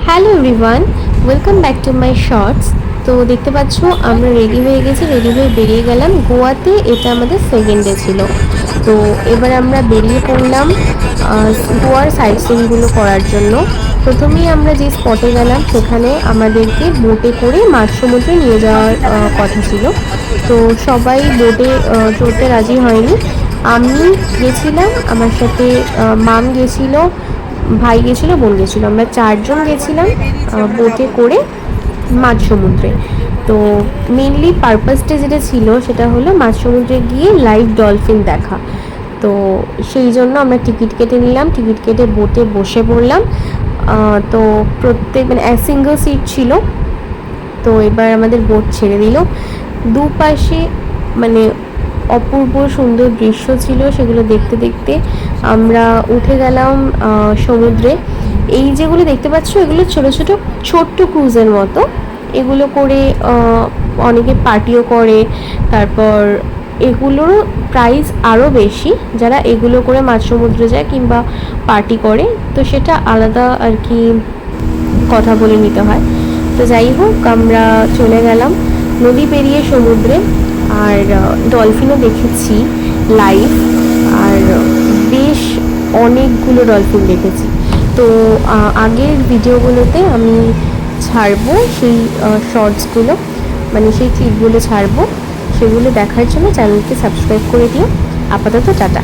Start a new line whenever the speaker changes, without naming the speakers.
Hello everyone, welcome back to my shorts. তো দেখতে পাচ্ছ আমরা রেডি হয়ে গেছি, রেডি হয়ে বেরিয়ে গেলাম গোয়াতে। এটা আমাদের সেকেন্ড ডে ছিল। তো এবার আমরা বেরিয়ে পড়লাম গোয়ার সাইট সিইংগুলো করার জন্য। প্রথমেই আমরা যে স্পটে গেলাম সেখানে আমাদেরকে বোটে করে মাঝ সমুদ্রে নিয়ে যাওয়ার কথা ছিল। তো সবাই বোটে চড়তে রাজি হয়নি। আমি গেছিলাম, আমার সাথে মাম গেছিলো, ভাই গেছিলো, বোন গেছিলো, আমরা চারজন গেছিলাম বোটে করে মাঝ সমুদ্রে। তো মেনলি পারপাসটা যেটা ছিল সেটা হলো মাঝ সমুদ্রে গিয়ে লাইভ ডলফিন দেখা। তো সেই জন্য আমরা টিকিট কেটে নিলাম, টিকিট কেটে বোটে বসে পড়লাম। তো প্রত্যেক মানে সিঙ্গল সিট ছিল। তো এবার আমাদের বোট ছেড়ে দিল। দুপাশে মানে অপূর্ব সুন্দর দৃশ্য ছিল, সেগুলো দেখতে দেখতে আমরা উঠে গেলাম সমুদ্রে। এই যেগুলো দেখতে পাচ্ছ এগুলো ছোট্ট ক্রুজের মতো। এগুলো করে অনেকে পার্টিও করে। তারপর এগুলোরও প্রাইস আরও বেশি, যারা এগুলো করে মাঝ সমুদ্রে যায় কিংবা পার্টি করে, তো সেটা আলাদা আর কি কথা বলে নিতে হয়। তো যাই হোক, আমরা চলে গেলাম নদী পেরিয়ে সমুদ্রে। আর ডলফিনও দেখেছি লাইভ, আর বেশ অনেকগুলো ডলফিন দেখেছি। তো আগের ভিডিওগুলোতে আমি ছাড়বো সেই শর্টসগুলো, মানে সেই ক্লিপগুলো ছাড়বো। সেগুলো দেখার জন্য চ্যানেলকে সাবস্ক্রাইব করে দিও। আপাতত টাটা।